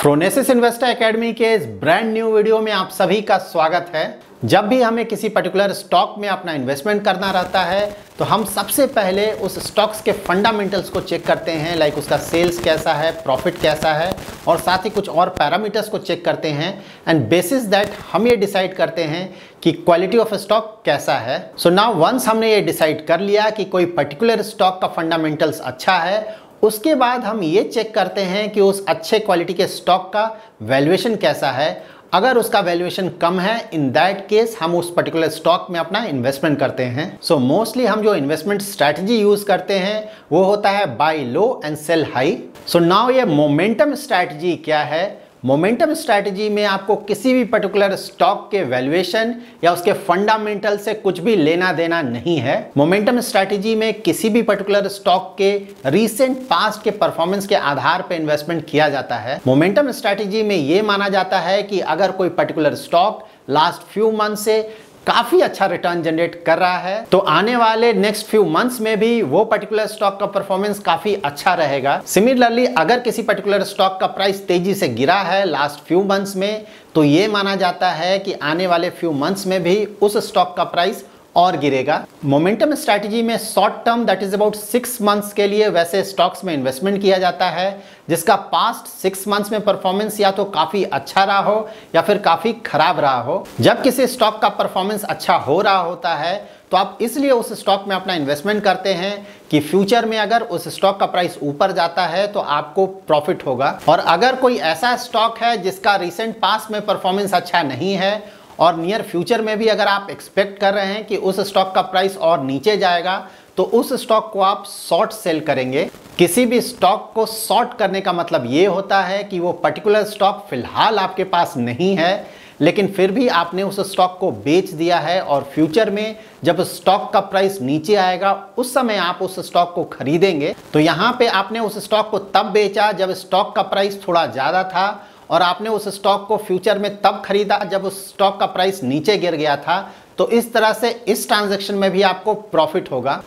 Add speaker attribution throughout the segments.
Speaker 1: Phronesis investor academy के इस brand new video में आप सभी का स्वागत है। जब भी हमें किसी पर्टिकुलर स्टॉक में अपना इन्वेस्टमेंट करना रहता है तो हम सबसे पहले उस स्टॉक्स के फंडामेंटल्स को चेक करते हैं, लाइक उसका सेल्स कैसा है, प्रॉफिट कैसा है और साथ ही कुछ और पैरामीटर्स को चेक करते हैं एंड बेसिस दैट हम ये डिसाइड करते हैं कि क्वालिटी ऑफ स्टॉक कैसा है। सो नाउ वंस हमने ये डिसाइड कर लिया कि कोई पर्टिकुलर स्टॉक का फंडामेंटल्स अच्छा है, उसके बाद हम ये चेक करते हैं कि उस अच्छे क्वालिटी के स्टॉक का वैल्यूएशन कैसा है। अगर उसका वैल्यूएशन कम है, इन दैट केस हम उस पर्टिकुलर स्टॉक में अपना इन्वेस्टमेंट करते हैं। सो मोस्टली हम जो इन्वेस्टमेंट स्ट्रैटेजी यूज करते हैं वो होता है buy low and sell high. So now ये मोमेंटम स्ट्रैटेजी क्या है? मोमेंटम स्ट्रैटेजी में आपको किसी भी पर्टिकुलर स्टॉक के वैल्यूएशन या उसके फंडामेंटल से कुछ भी लेना देना नहीं है। मोमेंटम स्ट्रैटेजी में किसी भी पर्टिकुलर स्टॉक के रीसेंट पास्ट के परफॉर्मेंस के आधार पर इन्वेस्टमेंट किया जाता है। मोमेंटम स्ट्रैटेजी में यह माना जाता है कि अगर कोई particular stock last few month से काफी अच्छा रिटर्न जनरेट कर रहा है तो आने वाले नेक्स्ट फ्यू मंथ्स में भी वो पर्टिकुलर स्टॉक का परफॉर्मेंस काफी अच्छा रहेगा। सिमिलरली अगर किसी पर्टिकुलर स्टॉक का प्राइस तेजी से गिरा है लास्ट फ्यू मंथ्स में तो ये माना जाता है कि आने वाले फ्यू मंथ्स में भी उस स्टॉक का प्राइस और गिरेगा। मोमेंटम स्ट्रैटेजी में short term that is about 6 months के लिए वैसे स्टॉक्स में इन्वेस्टमेंट किया जाता है जिसका पास्ट 6 मंथ्स में परफॉर्मेंस या तो काफी अच्छा रहा हो या फिर काफी खराब रहा हो। जब किसी स्टॉक का परफॉर्मेंस अच्छा हो रहा होता है तो आप इसलिए उस स्टॉक में अपना इन्वेस्टमेंट करते हैं कि फ्यूचर में अगर उस स्टॉक का प्राइस ऊपर जाता है तो आपको प्रॉफिट होगा। और अगर कोई ऐसा स्टॉक है जिसका रिसेंट पास्ट में परफॉर्मेंस अच्छा नहीं है और नियर फ्यूचर में भी अगर आप एक्सपेक्ट कर रहे हैं कि उस स्टॉक का प्राइस और नीचे जाएगा तो उस स्टॉक को आप शॉर्ट सेल करेंगे। किसी भी स्टॉक को शॉर्ट करने का मतलब ये होता है कि वो पर्टिकुलर स्टॉक फिलहाल आपके पास नहीं है लेकिन फिर भी आपने उस स्टॉक को बेच दिया है और फ्यूचर में जब स्टॉक का प्राइस नीचे आएगा उस समय आप उस स्टॉक को खरीदेंगे। तो यहाँ पे आपने उस स्टॉक को तब बेचा जब स्टॉक का प्राइस थोड़ा ज़्यादा था और आपने उस स्टॉक को फ्यूचर में तब खरीदा जब उस स्टॉक का प्राइस नीचे गिर गया था। तो इस तरह से इस ट्रांजैक्शन में भी आपको प्रॉफिट होगा।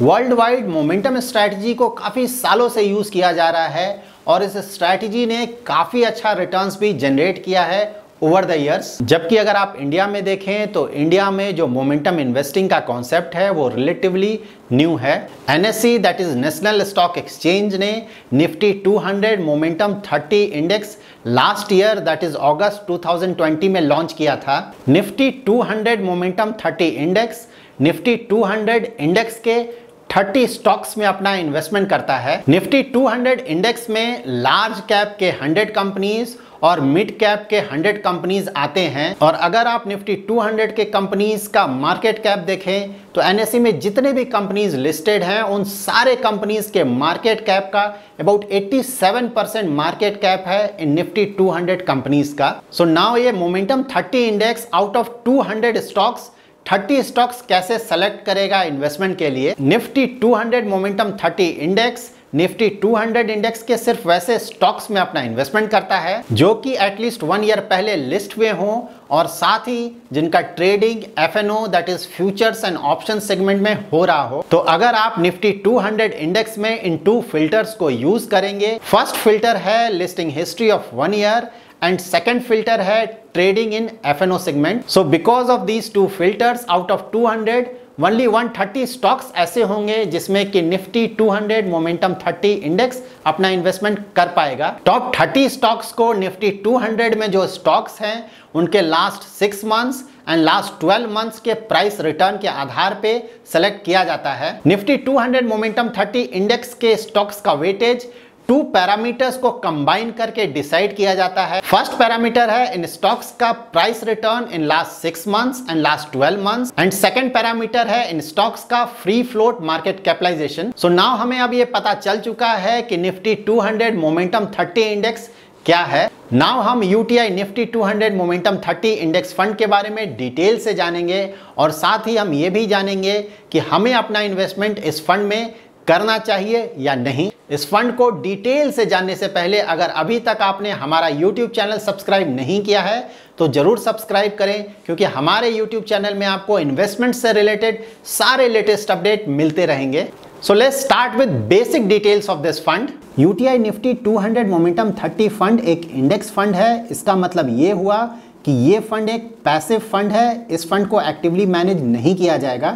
Speaker 1: वर्ल्ड वाइड मोमेंटम स्ट्रैटेजी को काफ़ी सालों से यूज़ किया जा रहा है और इस स्ट्रैटेजी ने काफ़ी अच्छा रिटर्न्स भी जनरेट किया है ओवर द ईयर्स। जबकि अगर आप इंडिया में देखें तो इंडिया में जो मोमेंटम इन्वेस्टिंग का कॉन्सेप्ट है वो रिलेटिवली न्यू है। NSC that is National Stock Exchange ने Nifty 200 momentum 30 index last year that is August 2020 में लॉन्च किया था। Nifty 200 momentum 30 index Nifty 200 index के 30 स्टॉक्स में अपना इन्वेस्टमेंट करता है। निफ्टी 200 इंडेक्स में लार्ज कैप के 100 कंपनीज और मिड कैप के 100 कंपनीज आते हैं। और अगर आप निफ्टी 200 के कंपनीज का मार्केट कैप देखें तो एनएससी में जितने भी कंपनीज लिस्टेड हैं उन सारे कंपनीज के मार्केट कैप का अबाउट 87% मार्केट कैप है इन निफ्टी 200 कंपनीज का। सो नाउ ये momentum 30 index out of 200 stocks 30 stocks कैसे सेलेक्ट करेगा इन्वेस्टमेंट के लिए? Nifty 200 momentum 30 index Nifty 200 index के सिर्फ वैसे स्टॉक्स में अपना इन्वेस्टमेंट करता है जो कि एटलीस्ट 1 ईयर पहले लिस्ट हुए हों और साथ ही जिनका trading FNO that is futures and option segment में हो रहा हो। तो अगर आप निफ्टी 200 इंडेक्स में इन 2 फिल्टर्स को यूज करेंगे, फर्स्ट फिल्टर है listing history of 1 year and second filter है trading in F and O segment. So because of these 2 filters out of 200 only 130 stocks ऐसे होंगे जिसमें कि निफ्टी 200 मोमेंटम 30 इंडेक्स अपना इन्वेस्टमेंट कर पाएगा। टॉप 30 स्टॉक्स को निफ्टी 200 में जो स्टॉक्स हैं उनके last 6 months and last 12 months के प्राइस रिटर्न के आधार पे सेलेक्ट किया जाता है। निफ्टी 200 मोमेंटम 30 इंडेक्स के स्टॉक्स का वेटेज 2 पैरामीटर्स को कंबाइन करके डिसाइड किया जाता है। फर्स्ट पैरामीटर है इन स्टॉक्स का price return in last 6 months and last 12 months and second parameter है इन स्टॉक्स का free float market capitalization. So now हमें अब ये पता चल चुका है कि निफ्टी 200 मोमेंटम 30 इंडेक्स क्या है। नाउ हम UTI Nifty 200 momentum 30 index fund के बारे में डिटेल से जानेंगे और साथ ही हम ये भी जानेंगे कि हमें अपना इन्वेस्टमेंट इस फंड में करना चाहिए या नहीं। इस फंड को डिटेल से जानने से पहले अगर अभी तक आपने हमारा YouTube चैनल सब्सक्राइब नहीं किया है तो जरूर सब्सक्राइब करें क्योंकि हमारे YouTube चैनल में आपको इन्वेस्टमेंट से रिलेटेड सारे लेटेस्ट अपडेट मिलते रहेंगे। So let's start with basic details of this fund. UTI Nifty 200 Momentum 30 fund एक इंडेक्स फंड है। इसका मतलब ये हुआ कि ये फंड एक पैसिव फंड है। इस फंड को एक्टिवली मैनेज नहीं किया जाएगा।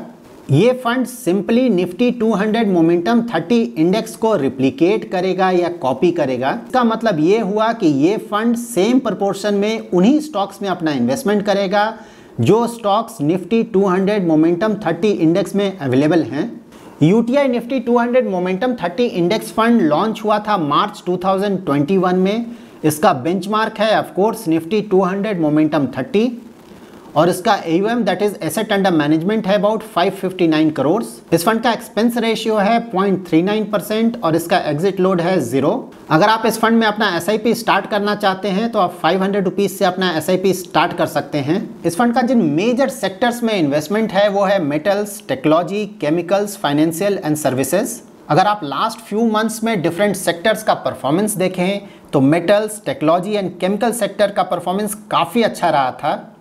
Speaker 1: ये fund simply Nifty 200 momentum 30 index को रिप्लिकेट करेगा या कॉपी करेगा। इसका मतलब ये हुआ कि ये फंड सेम प्रोपोर्शन में उन्हीं स्टॉक्स में अपना इन्वेस्टमेंट करेगा जो स्टॉक्स निफ्टी 200 मोमेंटम 30 इंडेक्स में अवेलेबल हैं। UTI Nifty 200 momentum 30 index fund launch हुआ था मार्च 2021 में। इसका बेंचमार्क है ऑफ कोर्स निफ्टी 200 मोमेंटम 30 और इसका AUM that is asset under management है अबाउट 559 करोड़। इस फंड का एक्सपेंस रेशियो है 0.39% और इसका एग्जिट लोड है 0। अगर आप इस फंड में अपना SIP स्टार्ट करना चाहते हैं तो आप 500 रुपीज से अपना SIP स्टार्ट कर सकते हैं। इस फंड का जिन मेजर सेक्टर्स में इन्वेस्टमेंट है वो है metals, technology, chemicals, financial and services. अगर आप लास्ट फ्यू मंथ्स में डिफरेंट सेक्टर्स का परफॉर्मेंस देखें तो metals, technology and chemical sector का परफॉर्मेंस काफ़ी अच्छा रहा था।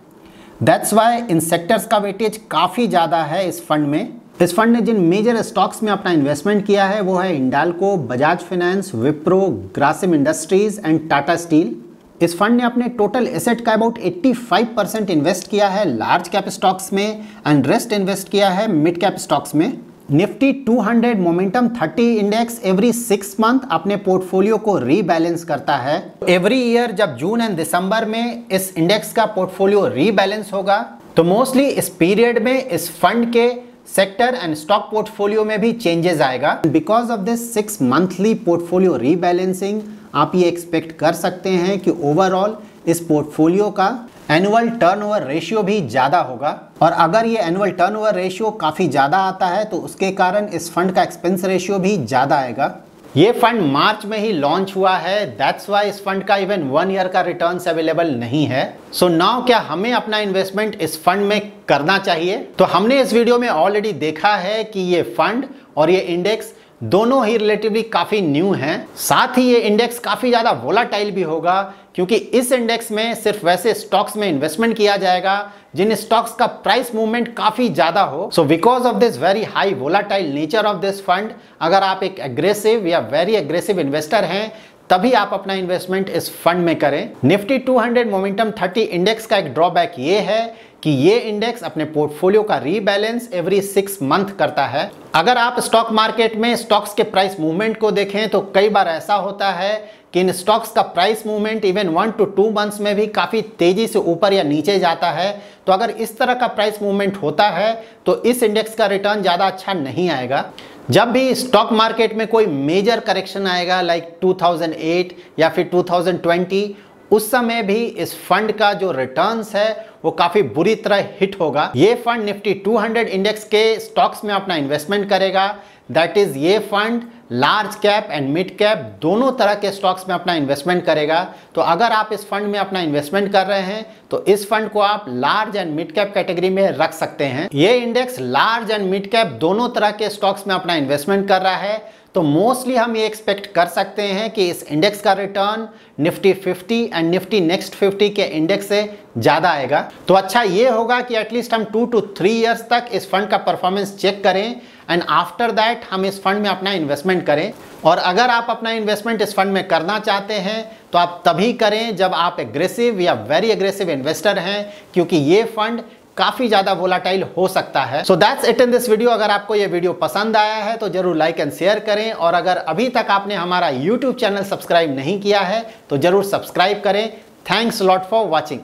Speaker 1: दैट्स वाई इन सेक्टर्स का वेटेज काफ़ी ज़्यादा है इस फंड में। इस फंड ने जिन मेजर स्टॉक्स में अपना इन्वेस्टमेंट किया है वो है Hindalco, Bajaj finance, Wipro, Grasim industries and Tata steel. इस फंड ने अपने टोटल एसेट का अबाउट 85% इन्वेस्ट किया है लार्ज कैप स्टॉक्स में एंड रेस्ट इन्वेस्ट किया है मिड कैप स्टॉक्स में। Nifty 200 momentum 30 index every 6 month अपने पोर्टफोलियो को रीबैलेंस करता है। एवरी ईयर जब जून एंड दिसंबर में इस इंडेक्स का पोर्टफोलियो रीबैलेंस होगा तो मोस्टली इस पीरियड में इस फंड के सेक्टर एंड स्टॉक पोर्टफोलियो में भी चेंजेस आएगा। Because of this 6 monthly portfolio rebalancing आप ये एक्सपेक्ट कर सकते हैं कि ओवरऑल इस पोर्टफोलियो का एनुअल टर्नओवर रेशियो भी ज़्यादा होगा और अगर ये एनुअल टर्नओवर रेशियो काफ़ी ज़्यादा आता है तो उसके कारण इस फंड का एक्सपेंस रेशियो भी ज़्यादा आएगा। ये फंड मार्च में ही लॉन्च हुआ है। दैट्स वाई इस फंड का इवन 1 ईयर का रिटर्न्स अवेलेबल नहीं है। सो नाउ क्या हमें अपना इन्वेस्टमेंट इस फंड में करना चाहिए? तो हमने इस वीडियो में ऑलरेडी देखा है कि ये फंड और ये इंडेक्स दोनों ही रिलेटिवली काफ़ी न्यू हैं। साथ ही ये इंडेक्स काफ़ी ज़्यादा वोलाटाइल भी होगा क्योंकि इस इंडेक्स में सिर्फ वैसे स्टॉक्स में इन्वेस्टमेंट किया जाएगा जिन स्टॉक्स का प्राइस मूवमेंट काफ़ी ज़्यादा हो। सो because of this very high volatile nature of this fund अगर आप एक एग्रेसिव या वेरी एग्रेसिव इन्वेस्टर हैं तभी आप अपना इन्वेस्टमेंट इस फंड में करें। निफ्टी 200 मोमेंटम 30 इंडेक्स का एक ड्रॉबैक ये है कि ये इंडेक्स अपने पोर्टफोलियो का रीबैलेंस एवरी 6 मंथ करता है। अगर आप स्टॉक मार्केट में स्टॉक्स के प्राइस मूवमेंट को देखें तो कई बार ऐसा होता है कि इन स्टॉक्स का price movement even 1 to 2 months में भी काफ़ी तेज़ी से ऊपर या नीचे जाता है। तो अगर इस तरह का प्राइस मूवमेंट होता है तो इस इंडेक्स का रिटर्न ज़्यादा अच्छा नहीं आएगा। जब भी स्टॉक मार्केट में कोई मेजर करेक्शन आएगा लाइक 2008 या फिर 2020 उस समय भी इस फंड का जो रिटर्न्स है वो काफ़ी बुरी तरह हिट होगा। ये फंड निफ्टी 200 इंडेक्स के स्टॉक्स में अपना इन्वेस्टमेंट करेगा। दैट इज़ ये fund large cap and mid cap दोनों तरह के स्टॉक्स में अपना इन्वेस्टमेंट करेगा। तो अगर आप इस फंड में अपना इन्वेस्टमेंट कर रहे हैं तो इस फंड को आप large and mid cap category में रख सकते हैं। ये index large and mid cap दोनों तरह के स्टॉक्स में अपना इन्वेस्टमेंट कर रहा है तो मोस्टली हम ये एक्सपेक्ट कर सकते हैं कि इस इंडेक्स का return Nifty 50 and Nifty next 50 के इंडेक्स से ज़्यादा आएगा। तो अच्छा ये होगा कि एटलीस्ट हम 2 to 3 इयर्स तक इस फंड का परफॉर्मेंस चेक करें एंड आफ्टर दैट हम इस फंड में अपना इन्वेस्टमेंट करें। और अगर आप अपना इन्वेस्टमेंट इस फंड में करना चाहते हैं तो आप तभी करें जब आप एग्रेसिव या वेरी एग्रेसिव इन्वेस्टर हैं क्योंकि ये फंड काफ़ी ज़्यादा वोलाटाइल हो सकता है। So that's it in this video. अगर आपको ये वीडियो पसंद आया है तो जरूर लाइक एंड शेयर करें और अगर अभी तक आपने हमारा YouTube चैनल सब्सक्राइब नहीं किया है तो जरूर सब्सक्राइब करें। Thanks lot for watching.